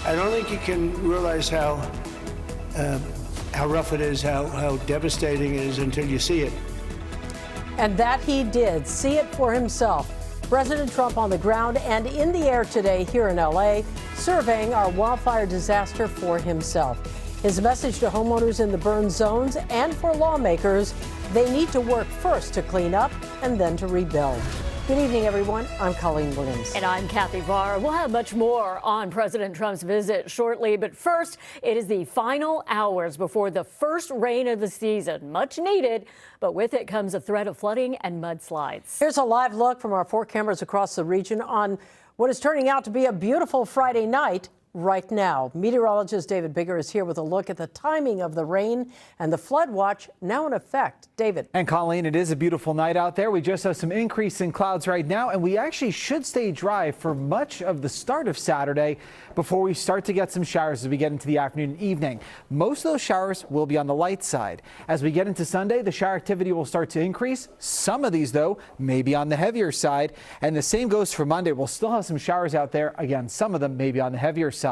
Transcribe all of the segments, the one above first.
I don't think you can realize how rough it is, how devastating it is until you see it. And that he did, see it for himself. President Trump on the ground and in the air today here in L.A., surveying our wildfire disaster for himself. His message to homeowners in the burn zones and for lawmakers, they need to work first to clean up and then to rebuild. Good evening, everyone. I'm Colleen Williams. And I'm Kathy Varr. We'll have much more on President Trump's visit shortly. But first, it is the final hours before the first rain of the season. Much needed, but with it comes a threat of flooding and mudslides. Here's a live look from our 4 cameras across the region on what is turning out to be a beautiful Friday night. Right now, meteorologist David Bigger is here with a look at the timing of the rain and the flood watch now in effect. David. And Colleen, it is a beautiful night out there. We just have some increase in clouds right now, and we actually should stay dry for much of the start of Saturday before we start to get some showers as we get into the afternoon and evening. Most of those showers will be on the light side. As we get into Sunday, the shower activity will start to increase. Some of these, though, may be on the heavier side. And the same goes for Monday. We'll still have some showers out there. Again, some of them may be on the heavier side.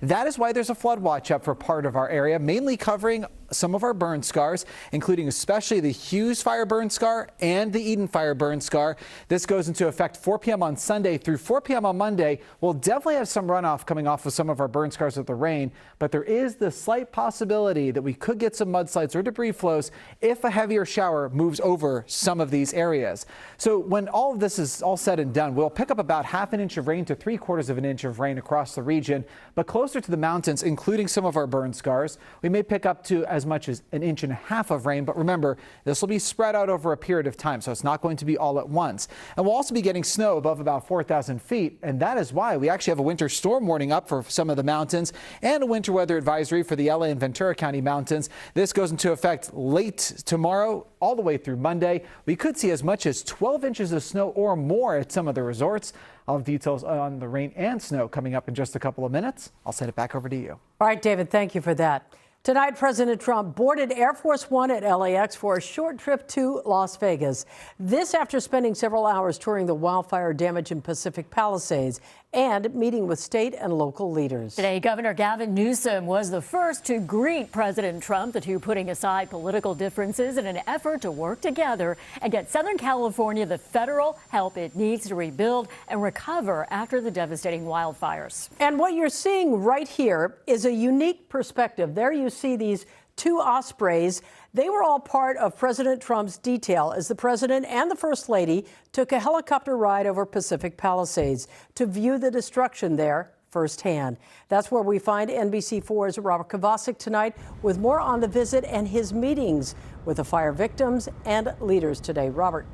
That is why there's a flood watch up for part of our area, mainly covering some of our burn scars, including especially the Hughes fire burn scar and the Eden fire burn scar. This goes into effect 4 p.m. on Sunday through 4 p.m. on Monday. We'll definitely have some runoff coming off of some of our burn scars with the rain, but there is the slight possibility that we could get some mudslides or debris flows if a heavier shower moves over some of these areas. So when all of this is all said and done, we'll pick up about ½ an inch of rain to 3/4 of an inch of rain across the region, but closer to the mountains, including some of our burn scars, we may pick up to as much as 1.5 inches of rain. But remember, this will be spread out over a period of time, so it's not going to be all at once. And we'll also be getting snow above about 4,000 feet. And that is why we actually have a winter storm warning up for some of the mountains and a winter weather advisory for the LA and Ventura County mountains. This goes into effect late tomorrow all the way through Monday. We could see as much as 12 inches of snow or more at some of the resorts. I'll have details on the rain and snow coming up in just a couple of minutes. I'll send it back over to you. All right, David, thank you for that. Tonight, President Trump boarded Air Force One at LAX for a short trip to Las Vegas. This after spending several hours touring the wildfire damage in Pacific Palisades and meeting with state and local leaders. Today, Governor Gavin Newsom was the first to greet President Trump, the two putting aside political differences in an effort to work together and get Southern California the federal help it needs to rebuild and recover after the devastating wildfires. And what you're seeing right here is a unique perspective. There you see these 2 Ospreys. They were all part of President Trump's detail as the president and the first lady took a helicopter ride over Pacific Palisades to view the destruction there firsthand. That's where we find NBC4's Robert Kovacic tonight with more on the visit and his meetings with the fire victims and leaders today. Robert.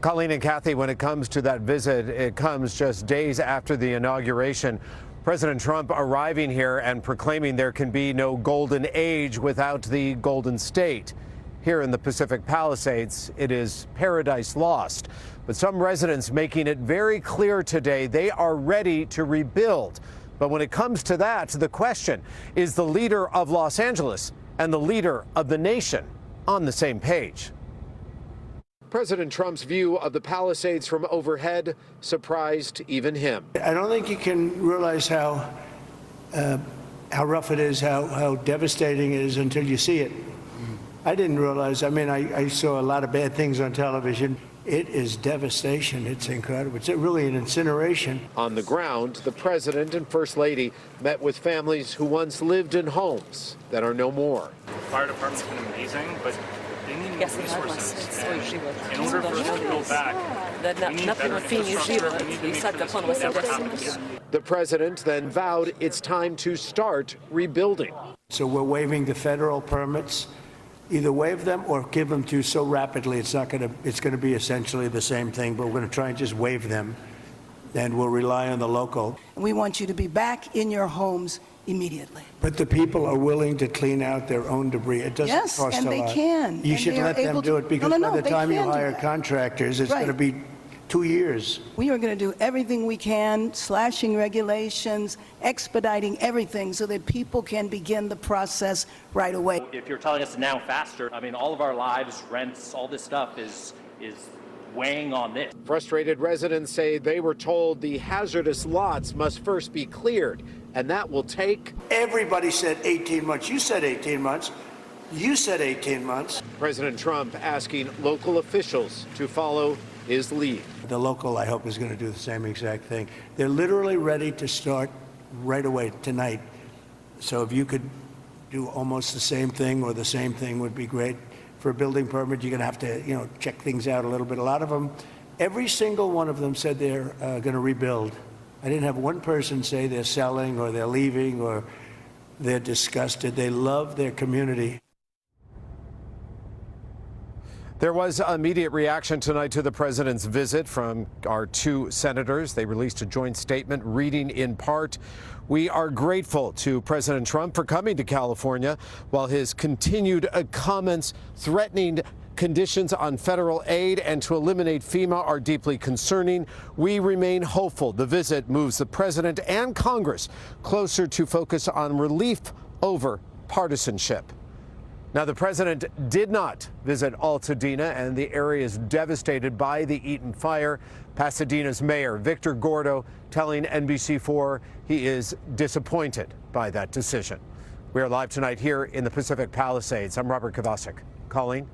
Colleen and Kathy, when it comes to that visit, it comes just days after the inauguration. President Trump arriving here and proclaiming there can be no golden age without the Golden State. Here in the Pacific Palisades, it is paradise lost. But some residents making it very clear today they are ready to rebuild. But when it comes to that, the question is the leader of Los Angeles and the leader of the nation on the same page. President Trump's view of the Palisades from overhead surprised even him. I don't think you can realize how rough it is, how devastating it is until you see it. I didn't realize. I mean, I saw a lot of bad things on television. It is devastation. It's incredible. It's really an incineration. On the ground, the president and first lady met with families who once lived in homes that are no more. The fire department's been amazing, but they need more resources. In order for us to build back, we need better infrastructure. We need to make sure this never happens. The president then vowed it's time to start rebuilding. So we're waiving the federal permits. Either waive them or give them to you so rapidly it's going to be essentially the same thing, but we're going to try and just waive them, and we'll rely on the local. We want you to be back in your homes immediately. But the people are willing to clean out their own debris. It doesn't cost a lot. Yes, and they can. You should let them do it, because by the time you hire contractors, contractors, it's going to be 2 years. We are going to do everything we can, slashing regulations, expediting everything so that people can begin the process right away. If you're telling us now faster, I mean, all of our lives, rents, all this stuff is weighing on this. Frustrated residents say they were told the hazardous lots must first be cleared, and that will take... Everybody said 18 months. You said 18 months. You said 18 months. President Trump asking local officials to follow his lead. The local, I hope, is going to do the same exact thing. They're literally ready to start right away tonight. So if you could do almost the same thing or the same thing would be great. For a building permit, you're going to have to, check things out a little bit. A lot of them, every single one of them said they're going to rebuild. I didn't have one person say they're selling or they're leaving or they're disgusted. They love their community. There was immediate reaction tonight to the president's visit from our two senators. They released a joint statement reading in part, "We are grateful to President Trump for coming to California, while his continued comments threatening conditions on federal aid and to eliminate FEMA are deeply concerning. We remain hopeful the visit moves the president and Congress closer to focus on relief over partisanship." Now, the president did not visit Altadena, and the area is devastated by the Eaton fire. Pasadena's mayor, Victor Gordo, telling NBC4 he is disappointed by that decision. We are live tonight here in the Pacific Palisades. I'm Robert Kovacic. Colleen?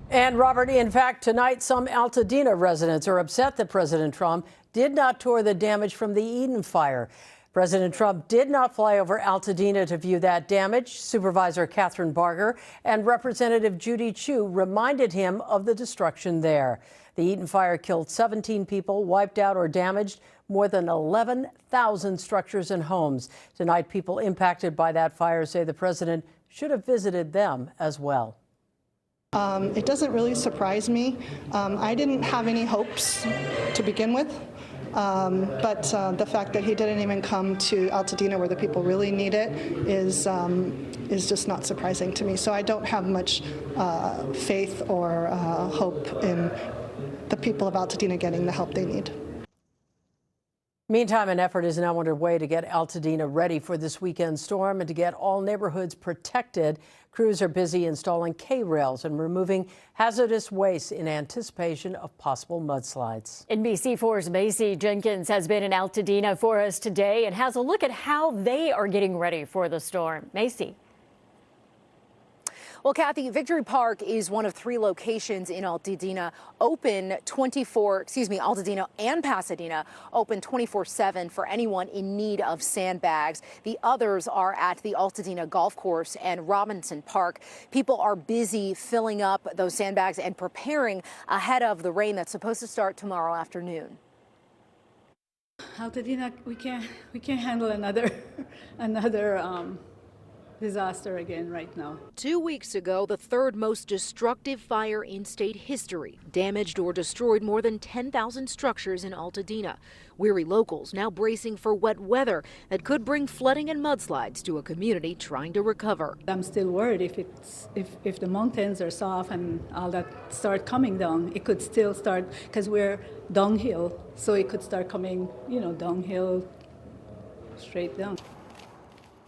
And Robert, in fact, tonight some Altadena residents are upset that President Trump did not tour the damage from the Eaton fire. President Trump did not fly over Altadena to view that damage. Supervisor Catherine Barger and Representative Judy Chu reminded him of the destruction there. The Eaton fire killed 17 people, wiped out or damaged more than 11,000 structures and homes. Tonight, people impacted by that fire say the president should have visited them as well. It doesn't really surprise me. I didn't have any hopes to begin with. But the fact that he didn't even come to Altadena where the people really need it is just not surprising to me. So I don't have much faith or hope in the people of Altadena getting the help they need. Meantime, an effort is now underway to get Altadena ready for this weekend storm and to get all neighborhoods protected. Crews are busy installing K-rails and removing hazardous waste in anticipation of possible mudslides. NBC4's Macy Jenkins has been in Altadena for us today and has a look at how they are getting ready for the storm. Macy. Well, Kathy, Victory Park is one of 3 locations in Altadena open Altadena and Pasadena open 24/7 for anyone in need of sandbags. The others are at the Altadena Golf Course and Robinson Park. People are busy filling up those sandbags and preparing ahead of the rain that's supposed to start tomorrow afternoon. Altadena, we can't handle another disaster again right now. 2 weeks ago, the 3rd most destructive fire in state history damaged or destroyed more than 10,000 structures in Altadena. Weary locals now bracing for wet weather that could bring flooding and mudslides to a community trying to recover. I'm still worried if the mountains are soft and all that start coming down, it could still start, because we're downhill, so it could start coming, downhill straight down.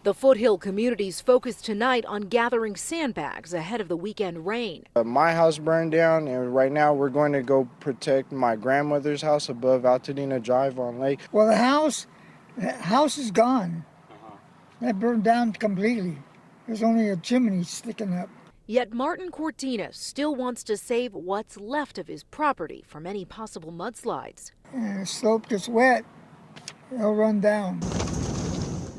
The foothill communities focused tonight on gathering sandbags ahead of the weekend rain. My house burned down, and right now we're going to go protect my grandmother's house above Altadena Drive on Lake. Well, the house is gone. That burned down completely. There's only a chimney sticking up. Yet Martin Cortinas still wants to save what's left of his property from any possible mudslides. And the slope gets wet, it'll run down.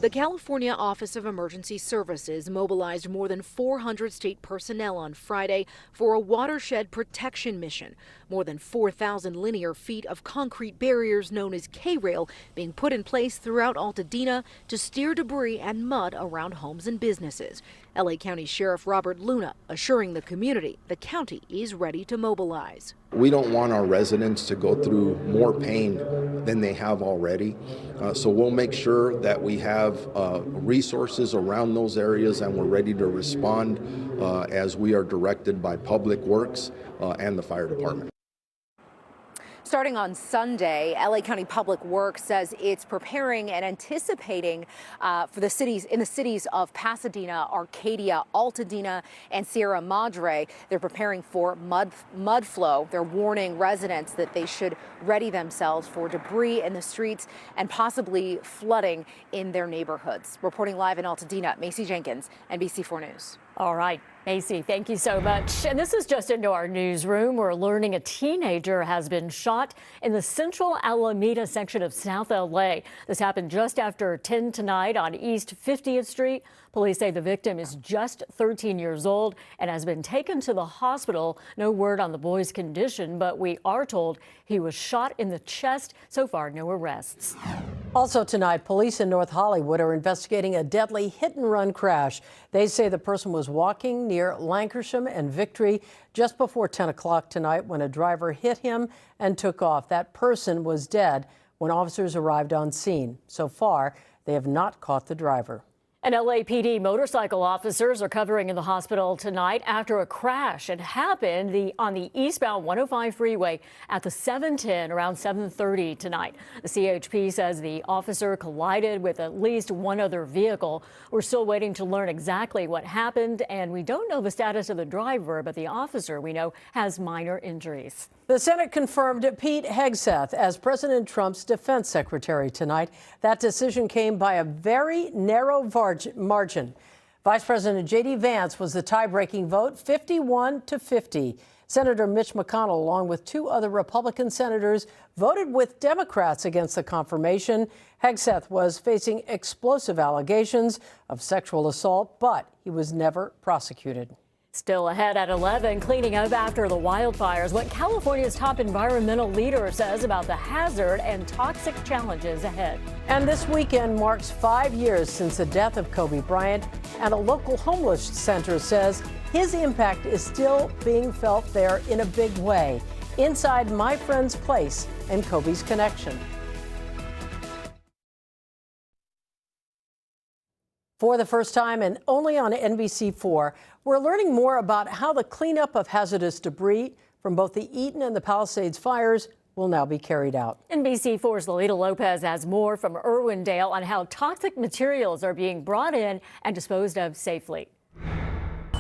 The California Office of Emergency Services mobilized more than 400 state personnel on Friday for a watershed protection mission. More than 4,000 linear feet of concrete barriers known as K-rail being put in place throughout Altadena to steer debris and mud around homes and businesses. LA County Sheriff Robert Luna assuring the community the county is ready to mobilize. We don't want our residents to go through more pain than they have already. So we'll make sure that we have resources around those areas and we're ready to respond as we are directed by Public Works and the fire department. Starting on Sunday, LA County Public Works says it's preparing and anticipating for the cities of Pasadena, Arcadia, Altadena, and Sierra Madre. They're preparing for mud flow. They're warning residents that they should ready themselves for debris in the streets and possibly flooding in their neighborhoods. Reporting live in Altadena, Macy Jenkins, NBC4 News. All right, Macy, thank you so much. And this is just into our newsroom. We're learning a teenager has been shot in the central Alameda section of South LA. This happened just after 10 tonight on East 50th Street. Police say the victim is just 13 years old and has been taken to the hospital. No word on the boy's condition, but we are told he was shot in the chest. So far, no arrests. Also tonight, police in North Hollywood are investigating a deadly hit-and-run crash. They say the person was walking near Lankershim and Victory just before 10 o'clock tonight when a driver hit him and took off. That person was dead when officers arrived on scene. So far, they have not caught the driver. And LAPD motorcycle officers are covering in the hospital tonight after a crash. It happened on the eastbound 105 freeway at the 710 around 7:30 tonight. The CHP says the officer collided with at least one other vehicle. We're still waiting to learn exactly what happened, and we don't know the status of the driver, but the officer, we know, has minor injuries. The Senate confirmed Pete Hegseth as President Trump's defense secretary tonight. That decision came by a very narrow margin. Vice President J.D. Vance was the tie-breaking vote, 51-50. Senator Mitch McConnell, along with two other Republican senators, voted with Democrats against the confirmation. Hegseth was facing explosive allegations of sexual assault, but he was never prosecuted. Still ahead at 11, cleaning up after the wildfires, what California's top environmental leader says about the hazard and toxic challenges ahead. And this weekend marks 5 years since the death of Kobe Bryant, and a local homeless center says his impact is still being felt there in a big way. Inside My Friend's Place and Kobe's connection. For the first time and only on NBC4, we're learning more about how the cleanup of hazardous debris from both the Eaton and the Palisades fires will now be carried out. NBC4's Lolita Lopez has more from Irwindale on how toxic materials are being brought in and disposed of safely.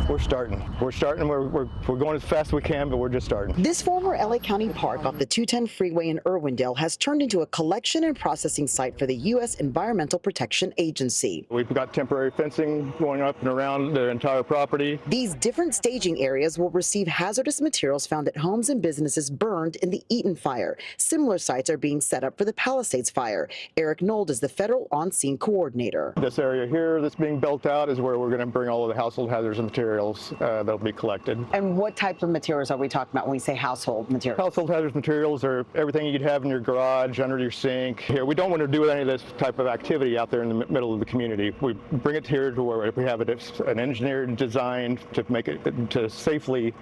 We're starting. We're going as fast as we can, but we're just starting. This former LA County park off the 210 freeway in Irwindale has turned into a collection and processing site for the U.S. Environmental Protection Agency. We've got temporary fencing going up and around the entire property. These different staging areas will receive hazardous materials found at homes and businesses burned in the Eaton fire. Similar sites are being set up for the Palisades fire. Eric Nold is the federal on-scene coordinator. This area here that's being built out is where we're going to bring all of the household hazardous materials that'll be collected. And what types of materials are we talking about when we say household materials? Household hazardous materials are everything you'd have in your garage, under your sink. Here, we don't want to do any of this type of activity out there in the middle of the community. We bring it here to where we have an engineered design to make it to safely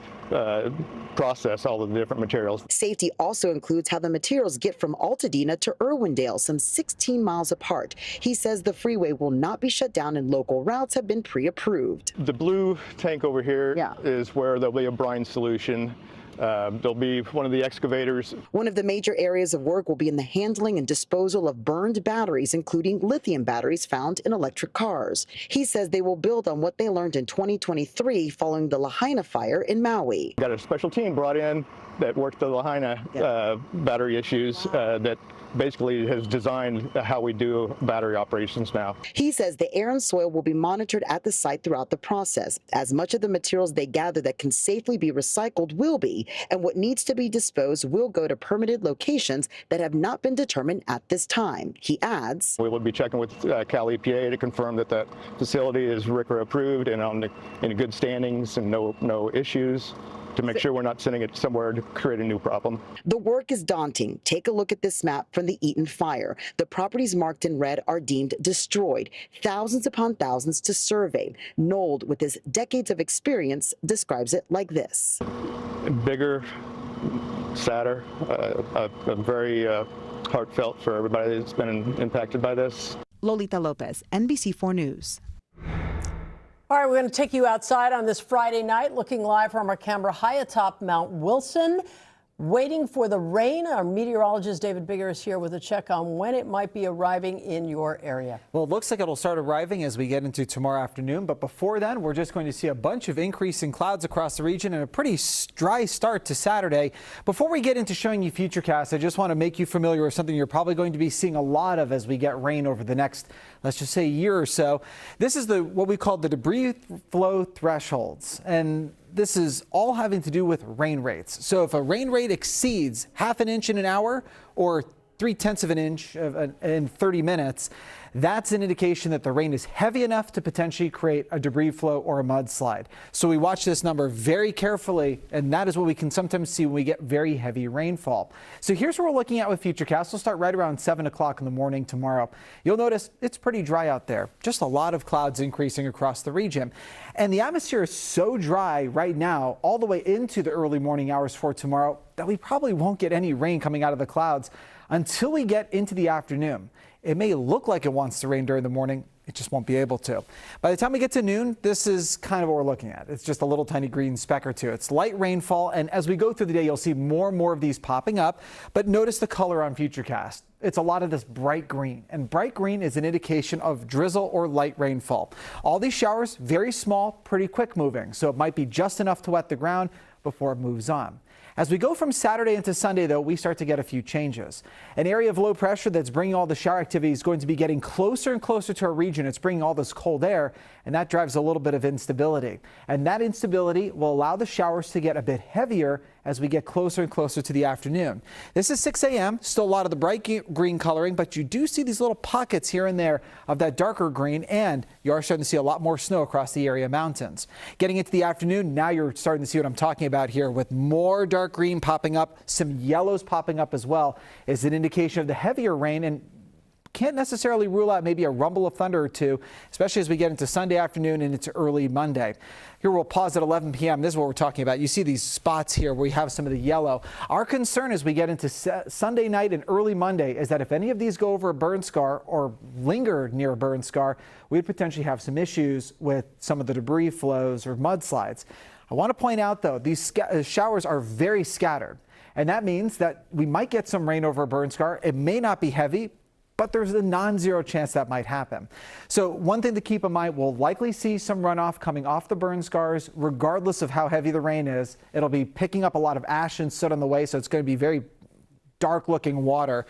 process all of the different materials. Safety also includes how the materials get from Altadena to Irwindale, some 16 miles apart. He says the freeway will not be shut down and local routes have been pre-approved. The blue tank over here is where there'll be a brine solution. There'll be one of the excavators. One of the major areas of work will be in the handling and disposal of burned batteries, including lithium batteries found in electric cars. He says they will build on what they learned in 2023 following the Lahaina fire in Maui. Got a special team brought in that worked the Lahaina battery issues that basically has designed how we do battery operations now. He says the air and soil will be monitored at the site throughout the process, as much of the materials they gather that can safely be recycled will be, and what needs to be disposed will go to permitted locations that have not been determined at this time. He adds, we will be checking with Cal EPA to confirm that that facility is RCRA approved and in good standings and no issues, to make sure we're not sending it somewhere to create a new problem. The work is daunting. Take a look at this map from the Eaton fire. The properties marked in red are deemed destroyed. Thousands upon thousands to survey. Nold, with his decades of experience, describes it like this. Bigger, sadder, very heartfelt for everybody that's been impacted by this. Lolita Lopez, NBC4 News. All right, we're going to take you outside on this Friday night, looking live from our camera high atop Mount Wilson. Waiting for the rain. Our meteorologist David Bigger is here with a check on when it might be arriving in your area. Well, it looks like it'll start arriving as we get into tomorrow afternoon. But before then, we're just going to see a bunch of increasing clouds across the region and a pretty dry start to Saturday. Before we get into showing you futurecasts, I just want to make you familiar with something you're probably going to be seeing a lot of as we get rain over the next, let's just say, year or so. This is what we call the debris flow thresholds. And this is all having to do with rain rates. So if a rain rate exceeds half an inch in an hour or 0.3 of an inch in 30 minutes, that's an indication that the rain is heavy enough to potentially create a debris flow or a mudslide. So we watch this number very carefully, and that is what we can sometimes see when we get very heavy rainfall. So here's what we're looking at with futurecasts. We'll start right around 7 o'clock in the morning tomorrow. You'll notice it's pretty dry out there. Just a lot of clouds increasing across the region. And the atmosphere is so dry right now, all the way into the early morning hours for tomorrow, that we probably won't get any rain coming out of the clouds until we get into the afternoon. It may look like it wants to rain during the morning. It just won't be able to. By the time we get to noon, this is kind of what we're looking at. It's just a little tiny green speck or two. It's light rainfall, and as we go through the day, you'll see more and more of these popping up. But notice the color on Futurecast. It's a lot of this bright green, and bright green is an indication of drizzle or light rainfall. All these showers, very small, pretty quick moving, so it might be just enough to wet the ground before it moves on. As we go from Saturday into Sunday, though, we start to get a few changes. An area of low pressure that's bringing all the shower activity is going to be getting closer and closer to our region. It's bringing all this cold air, and that drives a little bit of instability. And that instability will allow the showers to get a bit heavier as we get closer and closer to the afternoon. This is 6 a.m., still a lot of the bright green coloring, but you do see these little pockets here and there of that darker green, and you are starting to see a lot more snow across the area mountains. Getting into the afternoon, now you're starting to see what I'm talking about here with more dark green popping up, some yellows popping up as well, is an indication of the heavier rain, and can't necessarily rule out maybe a rumble of thunder or two, especially as we get into Sunday afternoon and into early Monday. Here we'll pause at 11 p.m. This is what we're talking about. You see these spots here where we have some of the yellow. Our concern as we get into Sunday night and early Monday is that if any of these go over a burn scar or linger near a burn scar, we'd potentially have some issues with some of the debris flows or mudslides. I want to point out, though, these showers are very scattered, and that means that we might get some rain over a burn scar. It may not be heavy, but there's a non-zero chance that might happen. So one thing to keep in mind, we'll likely see some runoff coming off the burn scars, regardless of how heavy the rain is. It'll be picking up a lot of ash and soot on the way, so it's going to be very dark-looking water.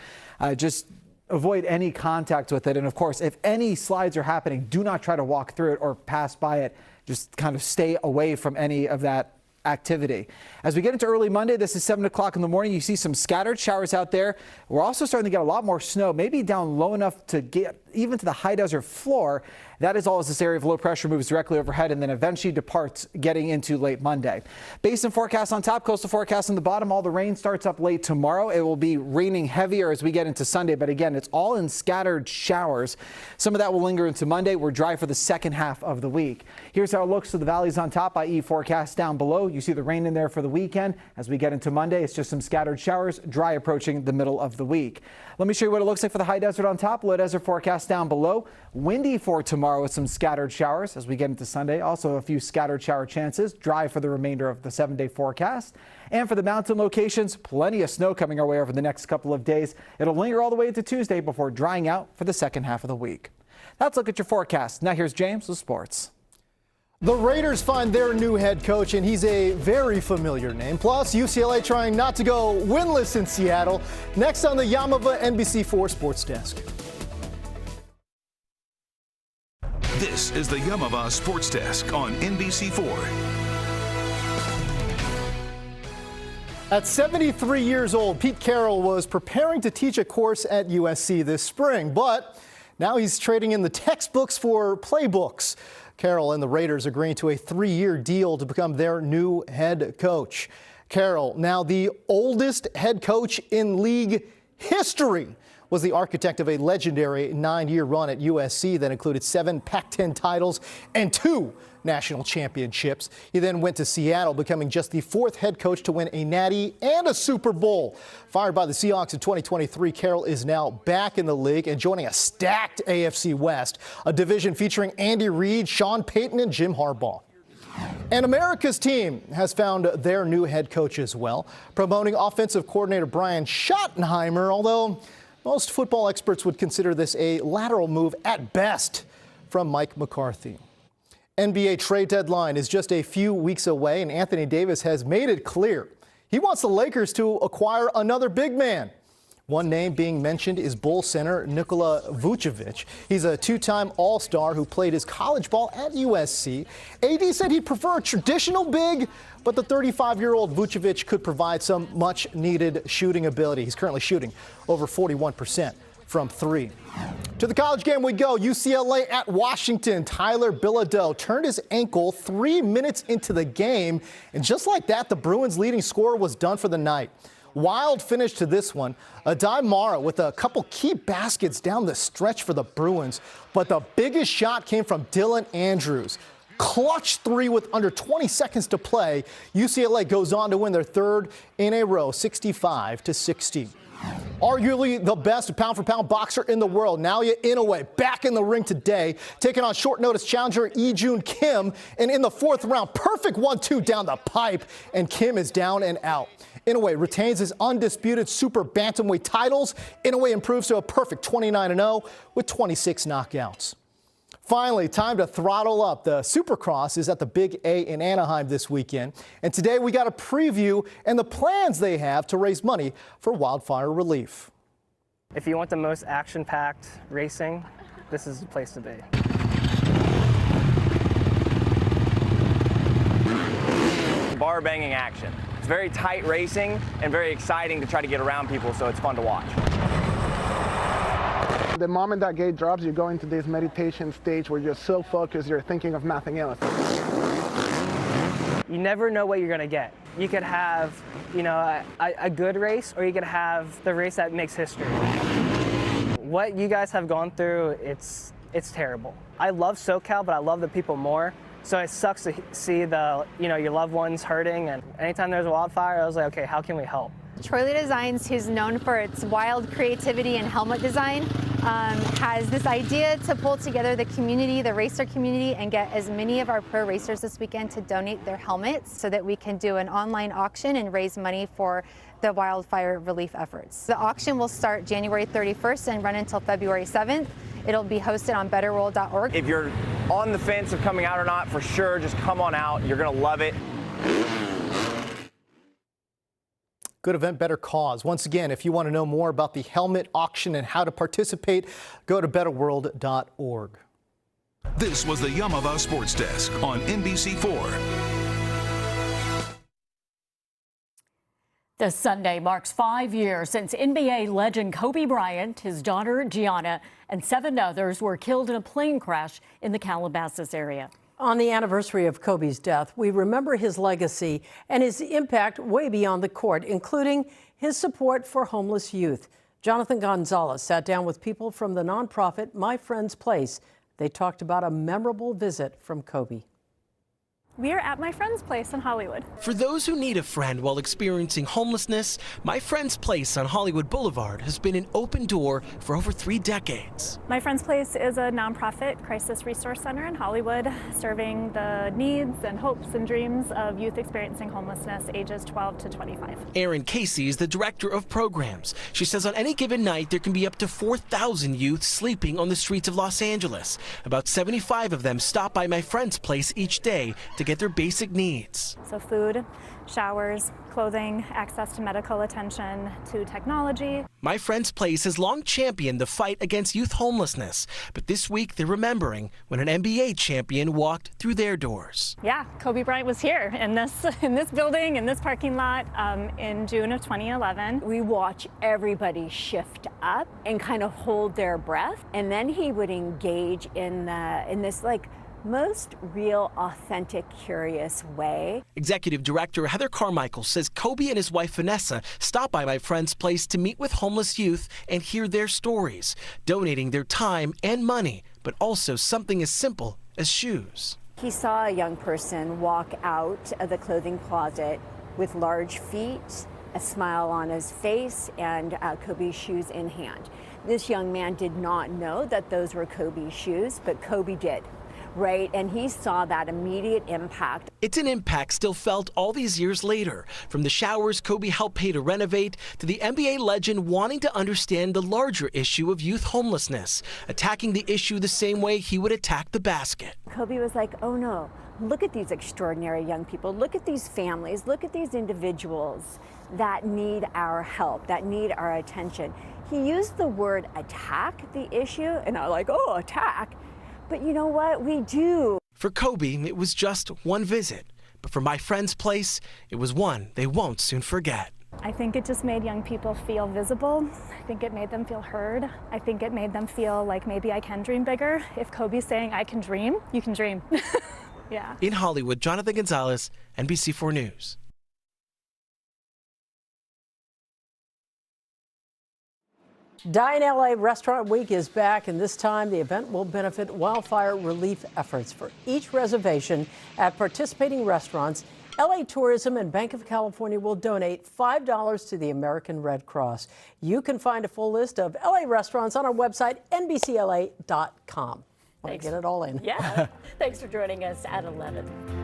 Just avoid any contact with it. And of course, if any slides are happening, do not try to walk through it or pass by it. Just kind of stay away from any of that activity. As we get into early Monday, this is 7 o'clock in the morning. You see some scattered showers out there. We're also starting to get a lot more snow, maybe down low enough to get even to the high desert floor. That is all as this area of low pressure moves directly overhead and then eventually departs getting into late Monday. Basin forecast on top, coastal forecast on the bottom. All the rain starts up late tomorrow. It will be raining heavier as we get into Sunday, but again, it's all in scattered showers. Some of that will linger into Monday. We're dry for the second half of the week. Here's how it looks to the valleys on top, i.e. forecast down below. You see the rain in there for the weekend. As we get into Monday, it's just some scattered showers, dry approaching the middle of the week. Let me show you what it looks like for the high desert on top, low desert forecast down below. Windy for tomorrow with some scattered showers as we get into Sunday. Also a few scattered shower chances, dry for the remainder of the 7-day forecast. And for the mountain locations, plenty of snow coming our way over the next couple of days. It'll linger all the way into Tuesday before drying out for the second half of the week. That's a look at your forecast. Now here's James with sports. The Raiders find their new head coach, and he's a very familiar name. Plus, UCLA trying not to go winless in Seattle. Next on the Yamava NBC4 Sports Desk. This is the Yamava Sports Desk on NBC4. At 73 years old, Pete Carroll was preparing to teach a course at USC this spring, but now he's trading in the textbooks for playbooks. Carroll and the Raiders agreeing to a 3-year deal to become their new head coach. Carroll, now the oldest head coach in league history, was the architect of a legendary 9-year run at USC that included 7 Pac-10 titles and 2 national championships. He then went to Seattle, becoming just the 4th head coach to win a Natty and a Super Bowl. Fired by the Seahawks in 2023, Carroll is now back in the league and joining a stacked AFC West, a division featuring Andy Reid, Sean Payton, and Jim Harbaugh. And America's team has found their new head coach as well, promoting offensive coordinator Brian Schottenheimer, although most football experts would consider this a lateral move at best from Mike McCarthy. NBA trade deadline is just a few weeks away, and Anthony Davis has made it clear he wants the Lakers to acquire another big man. One name being mentioned is Bulls center Nikola Vucevic. He's a two-time All-Star who played his college ball at USC. AD said he'd prefer a traditional big, but the 35-year-old Vucevic could provide some much-needed shooting ability. He's currently shooting over 41% from three. To the college game we go. UCLA at Washington. Tyler Bilodeau turned his ankle 3 minutes into the game, and just like that, the Bruins' leading scorer was done for the night. Wild finish to this one. Adai Mara with a couple key baskets down the stretch for the Bruins, but the biggest shot came from Dylan Andrews. Clutch three with under 20 seconds to play. UCLA goes on to win their third in a row, 65-60. Arguably the best pound-for-pound boxer in the world, Naoya Inoue, back in the ring today, taking on short-notice challenger Lee-Jun Kim, and in the fourth round, perfect 1-2 down the pipe, and Kim is down and out. Inoue retains his undisputed super bantamweight titles. Inoue improves to a perfect 29-0 with 26 knockouts. Finally, time to throttle up. The Supercross is at the Big A in Anaheim this weekend. And today we got a preview and the plans they have to raise money for wildfire relief. If you want the most action-packed racing, this is the place to be. Bar banging action. It's very tight racing and very exciting to try to get around people, so it's fun to watch. The moment that gate drops, you go into this meditation stage where you're so focused, you're thinking of nothing else. You never know what you're going to get. You could have, a good race, or you could have the race that makes history. What you guys have gone through, it's terrible. I love SoCal, but I love the people more. So it sucks to see your loved ones hurting, and anytime there's a wildfire, I was like, okay, how can we help? Troy Designs, who's known for its wild creativity and helmet design, has this idea to pull together the community, the racer community, and get as many of our pro racers this weekend to donate their helmets so that we can do an online auction and raise money for the wildfire relief efforts. The auction will start January 31st and run until February 7th. It'll be hosted on betterworld.org. If you're on the fence of coming out or not, for sure, just come on out. You're going to love it. Good event, better cause. Once again, if you want to know more about the helmet auction and how to participate, go to betterworld.org. This was the Yamava Sports Desk on NBC4. This Sunday marks 5 years since NBA legend Kobe Bryant, his daughter Gianna, and 7 others were killed in a plane crash in the Calabasas area. On the anniversary of Kobe's death, we remember his legacy and his impact way beyond the court, including his support for homeless youth. Jonathan Gonzalez sat down with people from the nonprofit My Friend's Place. They talked about a memorable visit from Kobe. We are at My Friend's Place in Hollywood. For those who need a friend while experiencing homelessness, My Friend's Place on Hollywood Boulevard has been an open door for over 3 decades. My Friend's Place is a nonprofit crisis resource center in Hollywood, serving the needs and hopes and dreams of youth experiencing homelessness ages 12 to 25. Erin Casey is the director of programs. She says on any given night there can be up to 4,000 youth sleeping on the streets of Los Angeles. About 75 of them stop by My Friend's Place each day to get their basic needs. So food, showers, clothing, access to medical attention, to technology. My Friend's Place has long championed the fight against youth homelessness, but this week they're remembering when an NBA champion walked through their doors. Yeah, Kobe Bryant was here in this building, in this parking lot, in June of 2011. We watch everybody shift up and kind of hold their breath, and then he would engage in this most real, authentic, curious way. Executive Director Heather Carmichael says Kobe and his wife Vanessa stopped by My Friend's Place to meet with homeless youth and hear their stories, donating their time and money, but also something as simple as shoes. He saw a young person walk out of the clothing closet with large feet, a smile on his face, and Kobe's shoes in hand. This young man did not know that those were Kobe's shoes, but Kobe did. right? And he saw that immediate impact. It's an impact still felt all these years later, from the showers Kobe helped pay to renovate to the NBA legend wanting to understand the larger issue of youth homelessness, attacking the issue the same way he would attack the basket. Kobe was like, oh no, look at these extraordinary young people, look at these families, look at these individuals that need our help, that need our attention. He used the word attack the issue, and I'm like, oh, attack. But you know what? We do. For Kobe, it was just one visit. But for my friend's place, it was one they won't soon forget. I think it just made young people feel visible. I think it made them feel heard. I think it made them feel like maybe I can dream bigger. If Kobe's saying I can dream, you can dream. Yeah. In Hollywood, Jonathan Gonzalez, NBC4 News. Dine LA Restaurant Week is back, and this time the event will benefit wildfire relief efforts. For each reservation at participating restaurants, LA Tourism and Bank of California will donate $5 to the American Red Cross. You can find a full list of LA restaurants on our website, nbcla.com. Want to get it all in. Yeah. Thanks for joining us at 11.